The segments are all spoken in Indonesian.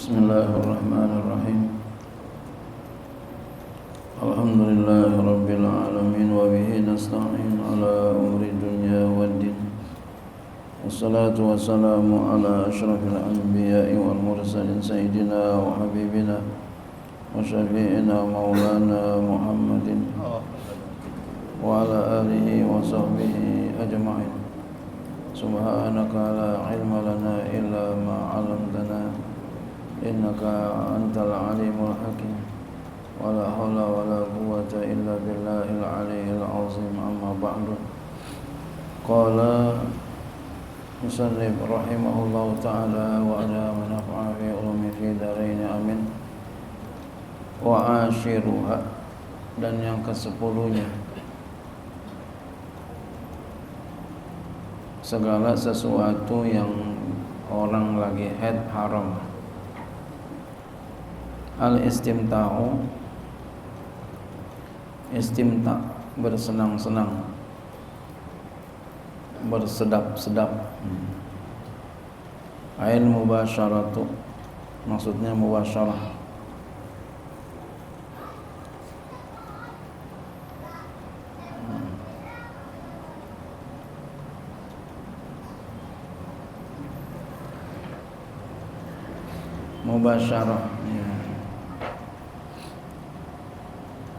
Bismillahirrahmanirrahim. Alhamdulillahirabbil alamin wa bihi nasta'in ala umuri dunya waddin. Wassalatu wassalamu ala asyrafil anbiya'i wal mursalin sayyidina wa habibina wa syafi'ina maulana Muhammadin wa ala alihi wa sahbihi ajma'in. Subhanaka la ilma lana illa ma 'allamtana innaka antal alimul hakim. Wala haula wala quwwata illa billahil aliyyil azim. Amma ba'du. Qala musannif rahimahullahu ta'ala wa ajama naf'a fi ulumi fi darain amin. Wa ashiruha, dan yang ke-10-nya, segala sesuatu yang orang lagi haid haram. Al-istimta'u, istimta', bersenang-senang, bersedap-sedap. Ain mubasyaratu, maksudnya mubasyarah. Mubasyarah, ya.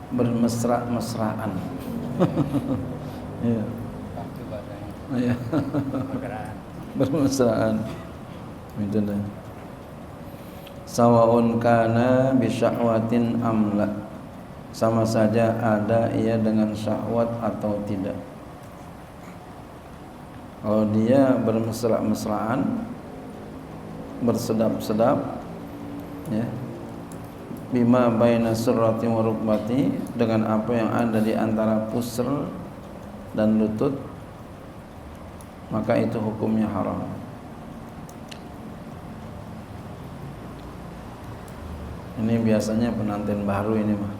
Bermesra-mesraan. Ya. Ya. Bermesraan. Itu dah. Sawaun kana bi syahwatin amla, sama saja ada ia dengan syahwat atau tidak. Kalau dia bermesra-mesraan, bersedap-sedap, ya, bima baina surrati wa rukbati, dengan apa yang ada di antara pusr dan lutut, maka itu hukumnya haram. Ini biasanya pengantin baru ini mah.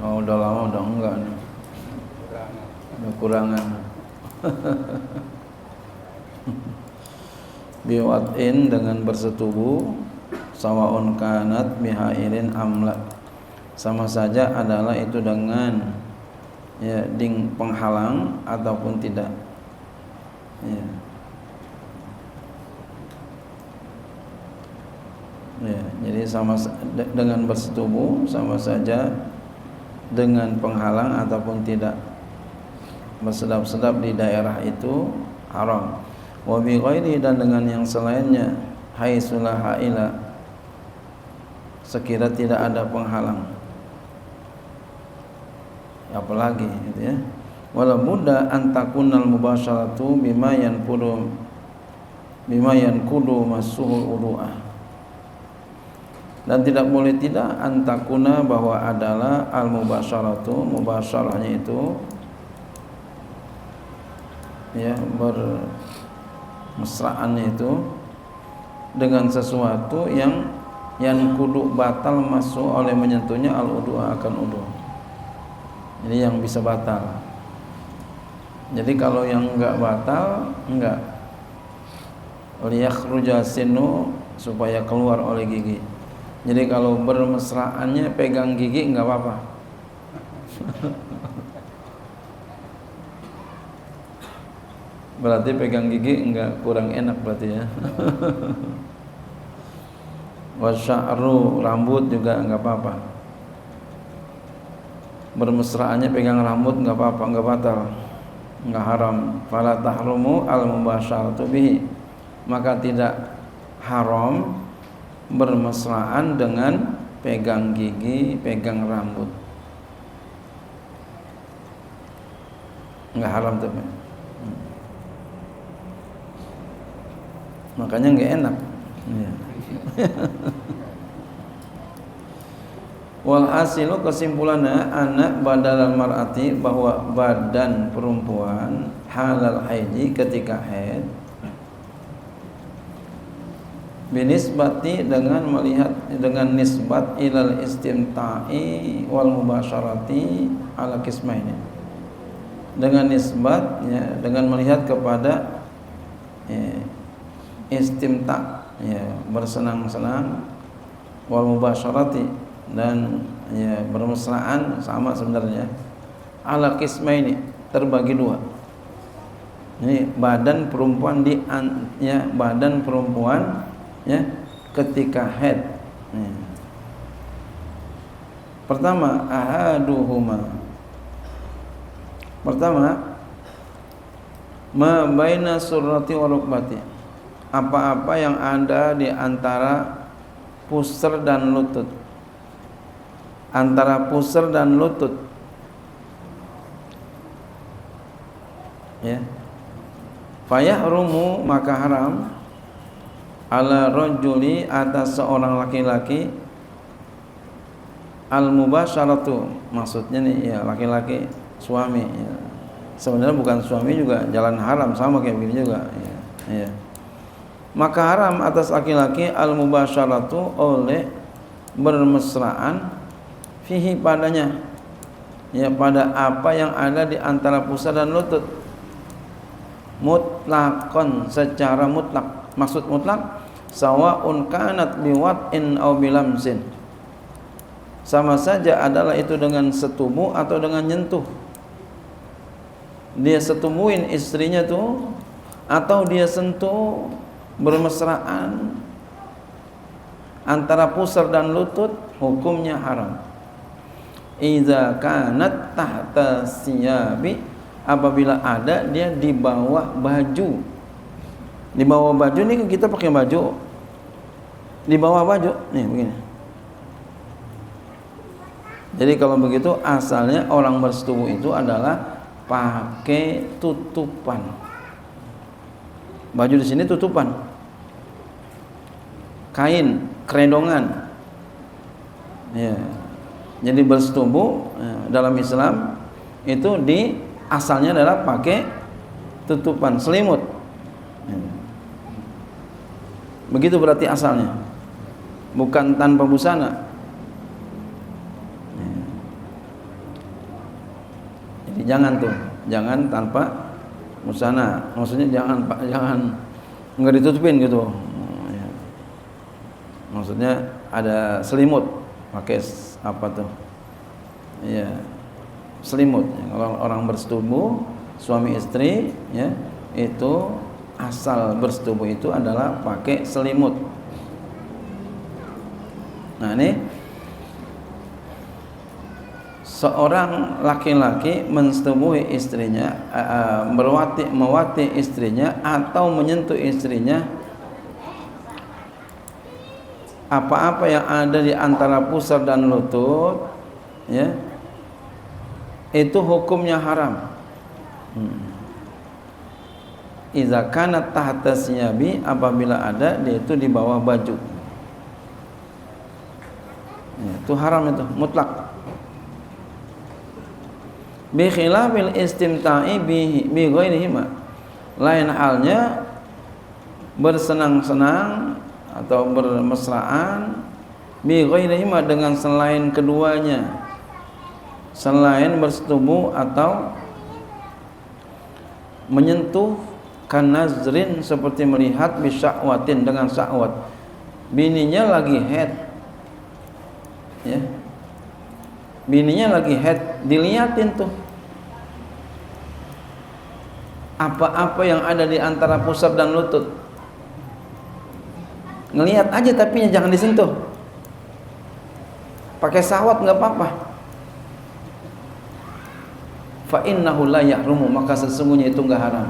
Oh, udah lama udah enggak nih. Udah kurangan. Biwat'in, dengan bersetubuh, sawaun kanat bihailin amla, sama saja adalah itu dengan, ya, ding penghalang ataupun tidak, ya. Ya, jadi sama dengan bersetubuh sama saja dengan penghalang ataupun tidak. Bersedap-sedap di daerah itu haram. Wa bi ghairi, dan dengan yang selainnya, haitsulah haila, sekira tidak ada penghalang. Apalagi gitu, ya. Wala budda an takunal mubasyaratu bima yankudu masuhul udu'ah. Dan tidak boleh tidak antakuna, bahwa adalah al mubasyaratu, mubasyarahnya itu, ya, bermesraannya itu dengan sesuatu yang kudu batal masuk oleh menyentuhnya al udu'a, akan udu. Jadi yang bisa batal. Jadi kalau yang enggak batal, enggak. Liyakhruja sinu, supaya keluar oleh gigi. Jadi kalau bermesraannya pegang gigi enggak apa-apa. Berarti pegang gigi enggak, kurang enak berarti, ya. Wasya'ru, rambut juga enggak apa-apa. Bermesraannya pegang rambut enggak apa-apa, enggak batal, enggak haram. Fala tahrumu al mubasyaratu bihi, maka tidak haram bermesraan dengan pegang gigi, pegang rambut. Enggak haram tapi. Makanya enggak enak. Ya. Wal hasilu, kesimpulannya, anak badal mar'ati, bahwa badan perempuan halal haidi, ketika haid, binisbati, dengan melihat, dengan nisbat ilal istimta'i wal mubasyarati ala qismaini, dengan nisbat, ya, dengan melihat kepada istimta', ya bersenang-senang, wal mubasyarati dan ya bermesraan sama sebenarnya. Ala qismaini, terbagi dua. Ini badan perempuan ya badan perempuan ya ketika haid. Pertama, ahaduhuma. Pertama, ma baina surrati wa rukbati. Apa-apa yang ada di antara pusar dan lutut. Antara pusar dan lutut. Ya. Fayahrumu, maka haram ala rajuli, atas seorang laki-laki, al mubasyaratu, maksudnya nih ya laki-laki suami ya. Sebenarnya bukan suami juga jalan haram, sama kayak begini juga ya. Ya. Maka haram atas laki-laki al mubasyaratu, oleh bermesraan fihi, padanya ya, pada apa yang ada di antara pusar dan lutut, mutlakon, secara mutlak. Maksud mutlak, sawaun kanat biwat'in aw bilamsin, sama saja adalah itu dengan setubuh atau dengan nyentuh. Dia setubuhin istrinya tuh, atau dia sentuh, bermesraan antara pusar dan lutut, hukumnya haram. Idza kanat tahta siyabi, apabila ada dia di bawah baju. Di bawah baju nih, kita pakai baju. Di bawah baju nih begini. Jadi kalau begitu asalnya orang bersetubuh itu adalah pakai tutupan. Baju di sini tutupan. Kain, kerendongan. Ya. Jadi bersetubuh dalam Islam itu di asalnya adalah pakai tutupan, selimut. Begitu berarti asalnya. Bukan tanpa busana. Jadi jangan tanpa busana. Maksudnya jangan enggak ditutupin gitu. Maksudnya ada selimut, pakai apa tuh? Ya, selimut. Kalau orang bersetubuh, suami istri, ya, itu asal bersetubuh itu adalah pakai selimut. Nah ini seorang laki-laki mensetubuhi istrinya, mewati istrinya atau menyentuh istrinya, apa-apa yang ada di antara pusar dan lutut, ya, itu hukumnya haram. Iza kanat tahta siyabi, apabila ada dia itu di bawah baju, ya, itu haram, itu mutlak. Bi khilafil istimta'i bi ghairihima, lain halnya bersenang-senang atau bermesraan bi ghairihima, dengan selain keduanya, selain bersetubuh atau menyentuh, kanazrin, seperti melihat, bisyahwatin, dengan syahwat. Bininya lagi haid, ya, bininya lagi haid, diliatin tuh apa-apa yang ada di antara pusar dan lutut. Ngelihat aja, tapi jangan disentuh. Pakai syahwat nggak apa-apa. Fa innahu la yahrumu, maka sesungguhnya itu nggak haram.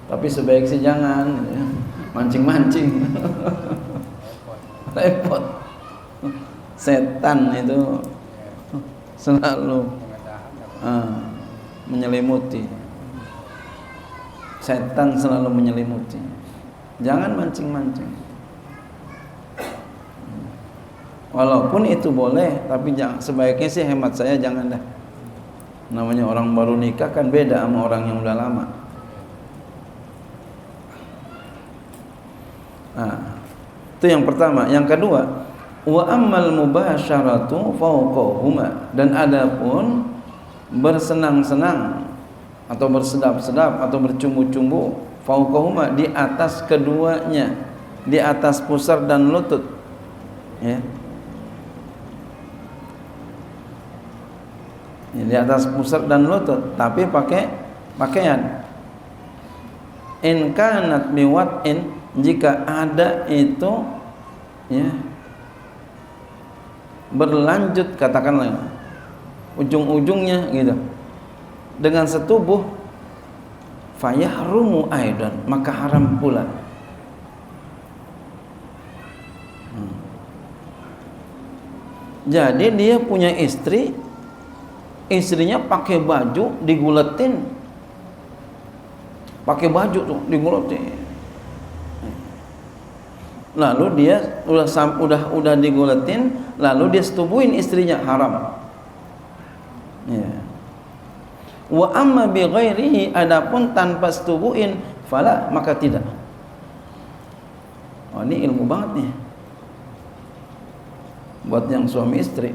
Tapi sebaik sih jangan, ya, mancing-mancing. Repot. Setan itu selalu menyelimuti. Setan selalu menyelimuti. Jangan mancing-mancing. Walaupun itu boleh, tapi sebaiknya sih hemat saya jangan dah. Namanya orang baru nikah kan beda sama orang yang udah lama. Nah, itu yang pertama. Yang kedua, wa ammal mubasyaratu fawqahuma, dan adapun bersenang-senang atau bersedap-sedap atau bercumbu-cumbu fauqahuma, di atas keduanya, di atas pusar dan lutut, ya. Di atas pusar dan lutut, tapi pakai pakaian. In kanat biwat'in, jika ada itu, ya, berlanjut, katakanlah ujung-ujungnya gitu dengan setubuh, fayahrumu aidan, maka haram pula. Jadi dia punya istri, istrinya pakai baju diguletin, pakai baju tuh diguletin, lalu dia udah diguletin, lalu dia setubuhin istrinya, haram. Ya. Wa amma bi ghairihi, adapun tanpa setubuhin, fala, maka tidak. Oh, ini ilmu banget nih buat yang suami istri.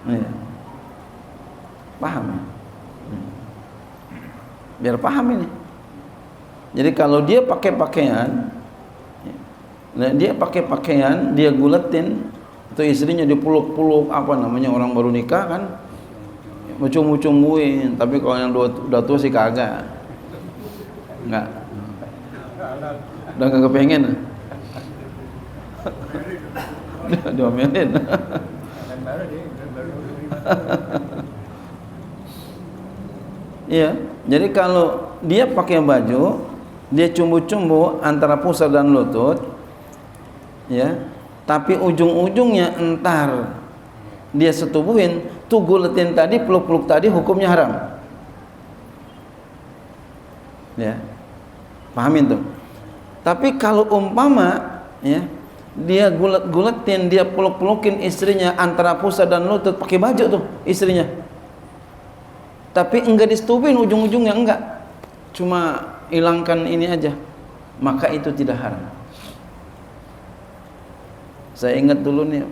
Ya. Paham ya? Biar paham ini. Jadi kalau dia pakai pakaian, dia guletin, atau istrinya dipeluk-peluk, apa namanya, orang baru nikah kan, mucung-mucungin. Tapi kalau yang udah tua sih kagak, enggak, udah nggak kepengen, diomelin. Iya, jadi kalau dia pakai baju, dia cumbu-cumbu antara pusar dan lutut, ya, tapi ujung-ujungnya entar dia setubuhin, tuh guletin tadi, peluk-peluk tadi, hukumnya haram. Ya, pahamin tuh. Tapi kalau umpama, ya, dia guletin, dia peluk-pelukin istrinya antara pusar dan lutut, pakai baju tuh istrinya, tapi enggak disetubuhin ujung-ujungnya, enggak, cuma hilangkan ini aja, maka itu tidak haram. Saya ingat dulu nih,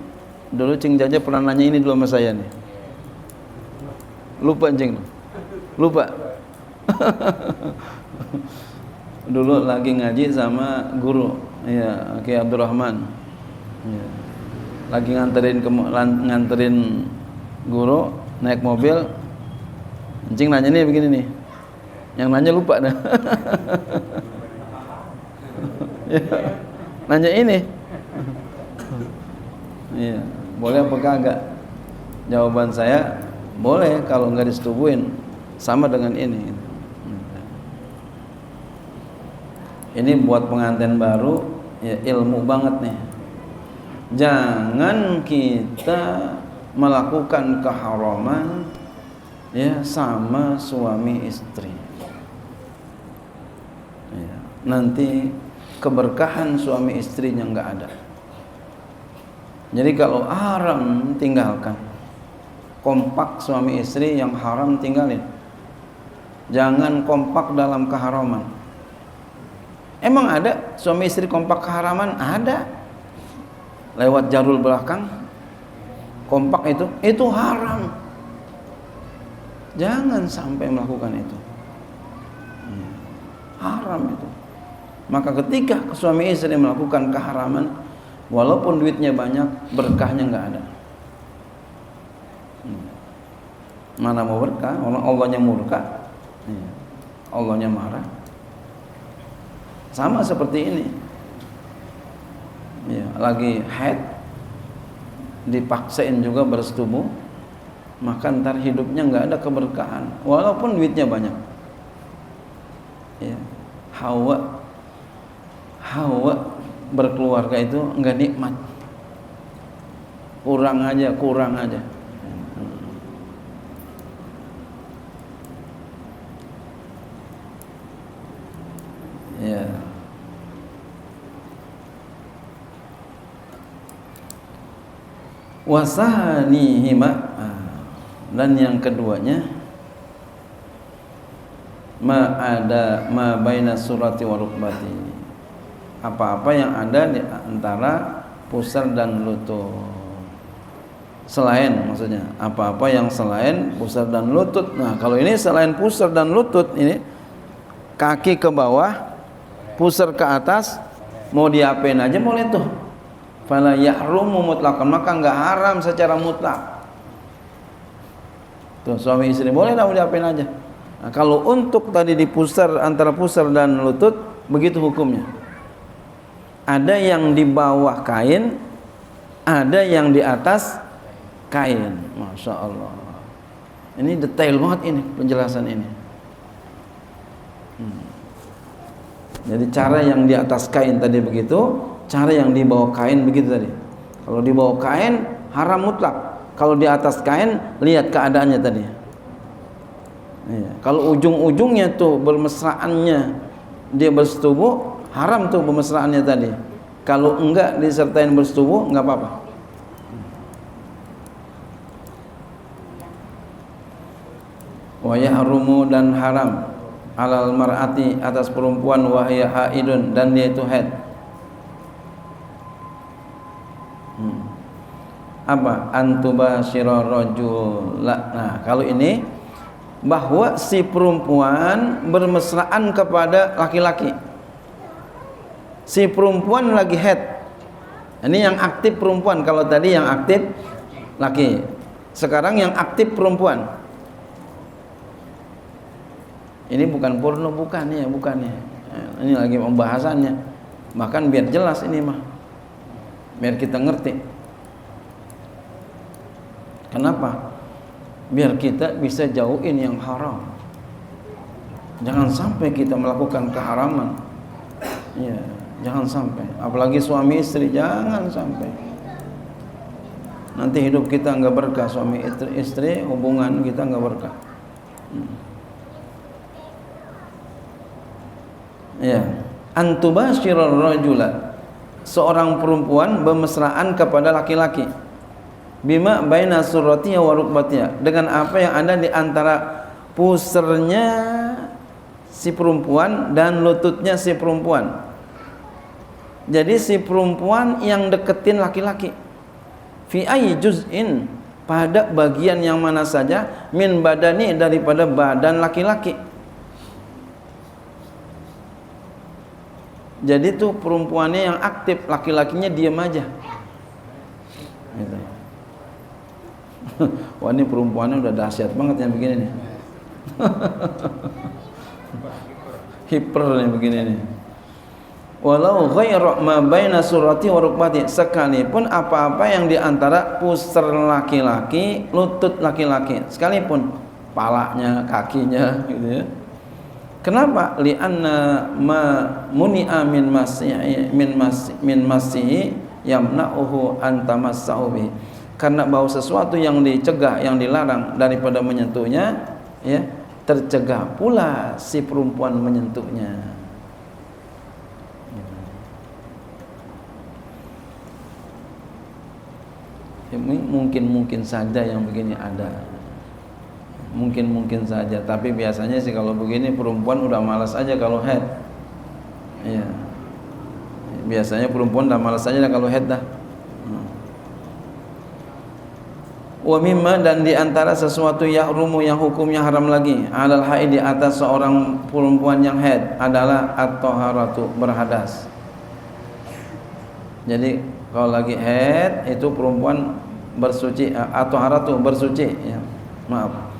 dulu Cing Jaja pernah nanya ini dulu sama saya nih. Lupa Cing, lupa. Dulu lagi ngaji sama guru, ya, Kiai Abdurrahman, ya. Lagi nganterin guru naik mobil. Cing nanya nih begini nih, yang nanya lupa dah. Ya, nanya ini. Iya, boleh apa kagak? Jawaban saya, boleh kalau nggak disetubuhin, sama dengan ini. Ini buat pengantin baru, ya, ilmu banget nih. Jangan kita melakukan keharaman, ya, sama suami istri. Ya, nanti keberkahan suami istrinya nggak ada. Jadi kalau haram, tinggalkan. Kompak suami istri, yang haram tinggalin. Jangan kompak dalam keharaman. Emang ada suami istri kompak keharaman? Ada. Lewat jalur belakang, kompak itu haram. Jangan sampai melakukan itu. Haram itu. Maka ketika suami istri melakukan keharaman, walaupun duitnya banyak, berkahnya nggak ada. Mana mau berkah? Allahnya murka, Allahnya marah. Sama seperti ini, ya, lagi haid, dipaksain juga bersetubuh, maka ntar hidupnya nggak ada keberkahan, walaupun duitnya banyak. Ya, Hawa berkeluarga itu nggak nikmat, kurang aja. Ya. Wasanihima, dan yang keduanya, ma baina surati wa rukbati, apa-apa yang ada di antara pusar dan lutut. selain, maksudnya apa-apa yang selain pusar dan lutut. Nah, kalau ini selain pusar dan lutut, ini kaki ke bawah, pusar ke atas, mau diapain aja boleh tuh. Fala yahrumu mutlaqan, maka enggak haram secara mutlak. Tuh, suami istri boleh dah diapain aja. Nah, kalau untuk tadi di pusar, antara pusar dan lutut, begitu hukumnya. Ada yang di bawah kain, ada yang di atas kain. Masya Allah. Ini detail banget ini penjelasan ini. Jadi cara yang di atas kain tadi begitu, cara yang di bawah kain begitu tadi. Kalau di bawah kain haram mutlak. Kalau di atas kain lihat keadaannya tadi. Iya. Kalau ujung-ujungnya tuh bermesraannya dia bersetubuh, haram tuh bermesraannya tadi. Kalau enggak disertain bersetubuh, enggak apa-apa. Wa yahrumu, dan haram alal mar'ati, atas perempuan, wahya haidun, dan dia itu haid. Apa? Antubashira rajula. Nah, kalau ini bahwa si perempuan bermesraan kepada laki-laki. Si perempuan lagi haid. Ini yang aktif perempuan. Kalau tadi yang aktif laki. Sekarang yang aktif perempuan. Ini bukan porno, bukan ya, bukan ya. Ini lagi pembahasannya. Bahkan biar jelas ini mah. Biar kita ngerti. Kenapa? Biar kita bisa jauhin yang haram. Jangan sampai kita melakukan keharaman. Ya, jangan sampai. Apalagi suami istri, jangan sampai. Nanti hidup kita enggak berkah, suami istri, hubungan kita enggak berkah. Ya, antubasyiral rajula, seorang perempuan bermesraan kepada laki-laki. Bima baina surratiha wa rukbatiha, dengan apa yang ada di antara pusernya si perempuan dan lututnya si perempuan. Jadi si perempuan yang deketin laki-laki. Fi ayyi juz'in, pada bagian yang mana saja, min badani, daripada badan laki-laki. Jadi tuh perempuannya yang aktif, laki-lakinya diam aja. Gitu. Wah, ini perempuannya udah dahsyat banget yang begini nih. Hiper nih begini nih. Walau ghairu ma baina surati wa rukbati, sekalipun apa-apa yang di antara pusar laki-laki, lutut laki-laki, sekalipun palanya, kakinya gitu ya. Kenapa? Li'anna ma muni'a min masihi yamna'uhu an tamassahu bihi. Karena bahwa sesuatu yang dicegah, yang dilarang daripada menyentuhnya, ya, tercegah pula si perempuan menyentuhnya. Ya, mungkin saja yang begini ada. Mungkin saja, tapi biasanya sih kalau begini perempuan udah malas aja kalau haid. Iya. Biasanya perempuan udah malas aja kalau haid dah. Wa mimma, dan di antara sesuatu yahrumu, yang hukumnya haram lagi, alal haid, di atas seorang perempuan yang haid, adalah at-taharatu, berhadas. Jadi kalau lagi haid itu perempuan bersuci, at-taharatu, bersuci ya. Maaf.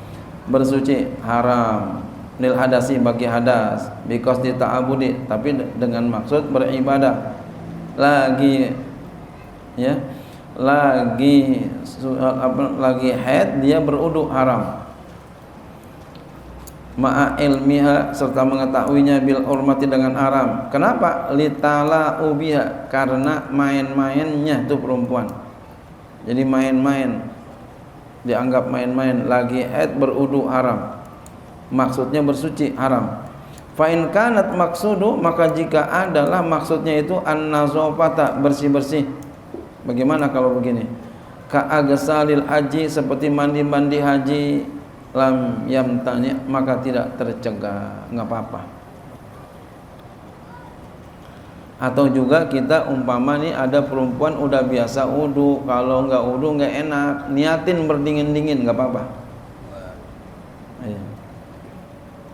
Bersuci haram lil hadasi, bagi hadas, because dita'abudi, tapi dengan maksud beribadah. Lagi ya, lagi haid dia berudu haram. Ma'a ilmiha, serta mengetahuinya, bil urmati, dengan haram. Kenapa? Litala ubiha, karena main-mainnya tuh perempuan. Jadi main-main, dianggap main-main. Lagi haid berudu haram, maksudnya bersuci haram. Fa in kanat maksudu, maka jika adalah maksudnya itu an-nazafata, bersih-bersih. Bagaimana kalau begini? Ka agsalil haji, seperti mandi-mandi haji, lam yamtani, maka tidak tercegah, enggak apa-apa. Atau juga kita umpama nih ada perempuan udah biasa wudu, kalau nggak wudu nggak enak, niatin berdingin-dingin nggak apa-apa.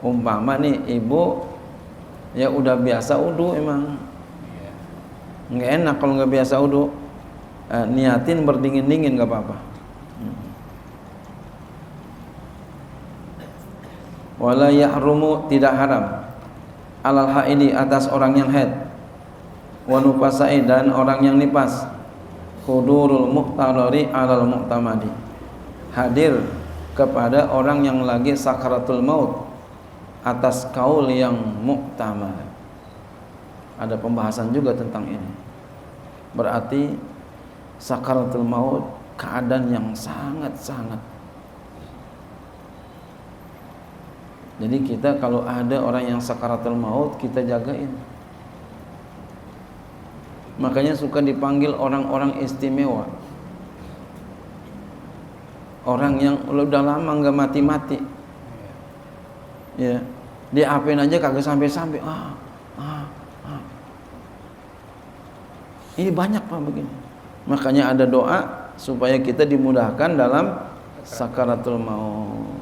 Umpama nih ibu ya udah biasa wudu, emang nggak enak kalau nggak biasa wudu, niatin berdingin-dingin nggak apa-apa. Wala yahrumu, tidak haram, alal haidi, atas orang yang haid, wa nufasai, dan orang yang nipas, hudurul muhtarari alal muhtamadi, hadir kepada orang yang lagi sakaratul maut atas kaul yang muhtamad. Ada pembahasan juga tentang ini. Berarti sakaratul maut keadaan yang sangat-sangat. Jadi kita kalau ada orang yang sakaratul maut, kita jagain. Makanya suka dipanggil orang-orang istimewa, orang yang udah lama nggak mati-mati, ya, diapain aja kagak sampai-sampai. Ini banyak Pak begini. Makanya ada doa supaya kita dimudahkan dalam sakaratul maut.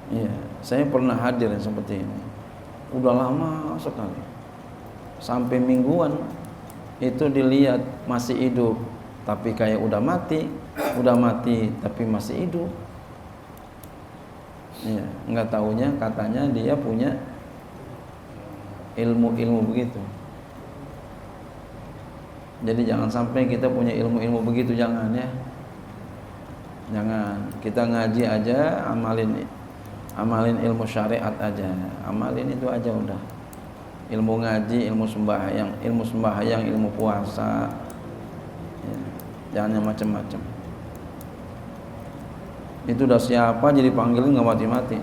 Ya, saya pernah hadir yang seperti ini. Udah lama sekali, sampai mingguan itu dilihat masih hidup, tapi kayak udah mati tapi masih hidup. Ya, nggak taunya katanya dia punya ilmu-ilmu begitu. Jadi jangan sampai kita punya ilmu-ilmu begitu, jangan ya. Jangan, kita ngaji aja, amalin ilmu syariat aja, amalin itu aja udah. Ilmu ngaji, ilmu sembahyang, ilmu puasa, ya, jangan yang macam-macam. Itu udah siapa jadi panggilin nggak mati-mati.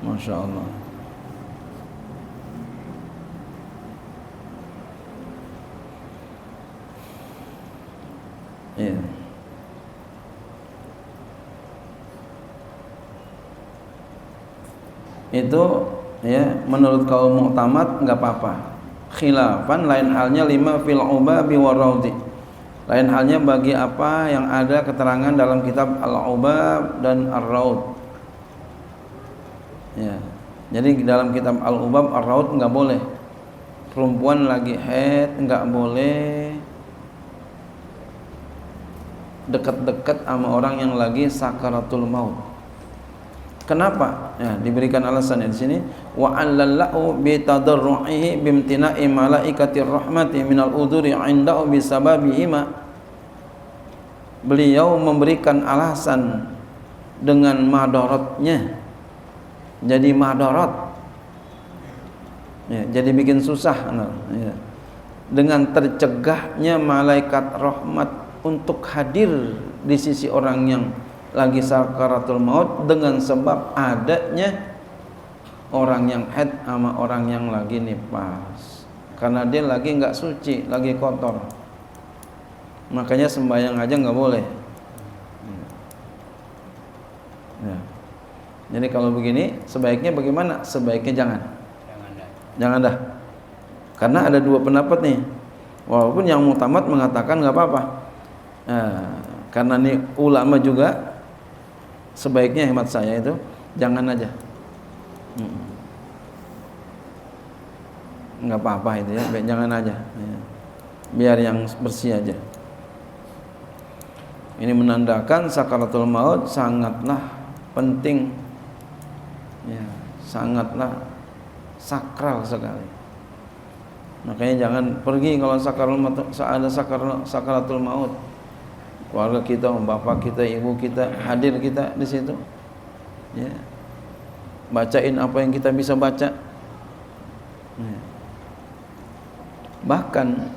Masya Allah. Ya. Itu ya menurut kaum mu'tamad nggak apa-apa. Khilafan, lain halnya lima fil ubabi waraudi, lain halnya bagi apa yang ada keterangan dalam kitab al-ubab dan ar-raud. Ya, jadi dalam kitab al-ubab ar-raud nggak boleh, perempuan lagi haid nggak boleh dekat-dekat sama orang yang lagi sakaratul maut. Kenapa? Ya, diberikan alasan di sini. Wa allallahu bi tadarru'ihi bimtina'i malaikatir rahmati minal udhuri 'indahu bisababihima. Beliau memberikan alasan dengan madaratnya. Jadi madarat. Ya, jadi bikin susah. Ya. Dengan tercegahnya malaikat rahmat untuk hadir di sisi orang yang lagi sakaratul maut dengan sebab adanya orang yang haid sama orang yang lagi nifas, karena dia lagi nggak suci, lagi kotor, makanya sembahyang aja nggak boleh. Ya. Jadi kalau begini sebaiknya bagaimana? Sebaiknya jangan dah, karena ada dua pendapat nih. Walaupun yang mu'tamad mengatakan nggak apa-apa, karena ini ulama juga. Sebaiknya hemat saya itu jangan aja, nggak apa-apa itu ya, jangan aja, ya. Biar yang bersih aja. Ini menandakan sakaratul maut sangatlah penting, ya, sangatlah sakral sekali. Makanya jangan pergi kalau ada sakaratul maut. Keluarga kita, bapak kita, ibu kita, hadir kita di situ. Ya. Bacain apa yang kita bisa baca. Ya. Bahkan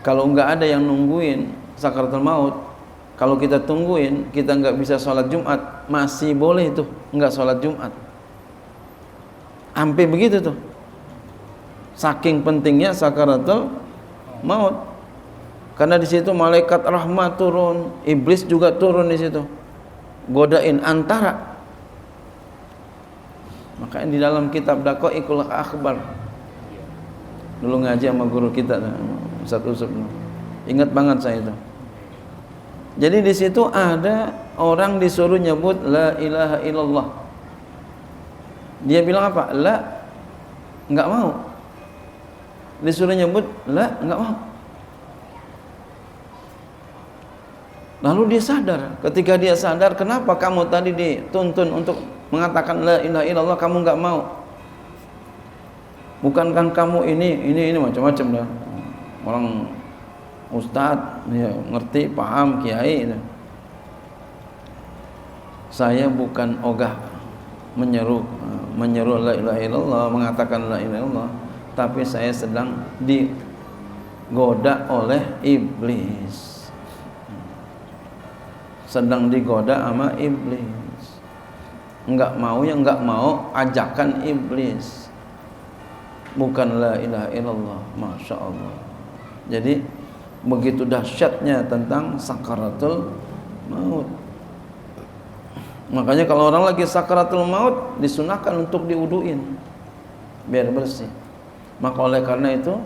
kalau nggak ada yang nungguin sakaratul maut, kalau kita tungguin, kita nggak bisa sholat Jumat, masih boleh tuh nggak sholat Jumat. Sampai begitu tuh. Saking pentingnya sakaratul maut. Karena di situ malaikat rahmat turun, iblis juga turun di situ, godain antara Makanya di dalam kitab Daqaiqul Akhbar dulu ngaji sama guru kita Ustaz Usuf. Ingat banget saya itu. Jadi di situ ada orang disuruh nyebut la ilaha illallah. Dia bilang apa? La, enggak mau. Disuruh nyebut la, enggak mau. Lalu dia sadar. Ketika dia sadar, kenapa kamu tadi dituntun untuk mengatakan la ilaha illallah, kamu enggak mau? Bukankah kamu ini macam-macam dah. Orang ustaz ya, ngerti, paham, kiai itu. Saya bukan ogah menyeru la ilaha illallah, mengatakan la ilaha illallah, tapi saya sedang digoda oleh iblis. Sedang digoda sama iblis. Enggak mau ajakan iblis. Bukan la ilaha illallah. Masya Allah. Jadi begitu dahsyatnya tentang sakaratul maut. Makanya kalau orang lagi sakaratul maut disunahkan untuk diuduin biar bersih. Maka oleh karena itu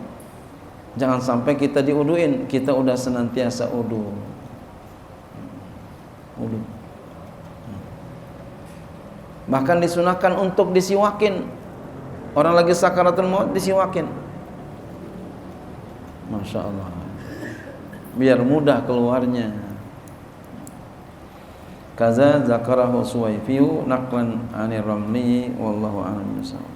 jangan sampai kita diuduin, kita udah senantiasa udu. Bahkan disunahkan untuk disiwakin. Orang lagi sakaratul maut disiwakin. Masya Allah. Biar mudah keluarnya. Kaza zakarahu Suwaifiyu naqlan anir Ramli wallahu a'lam bishawab.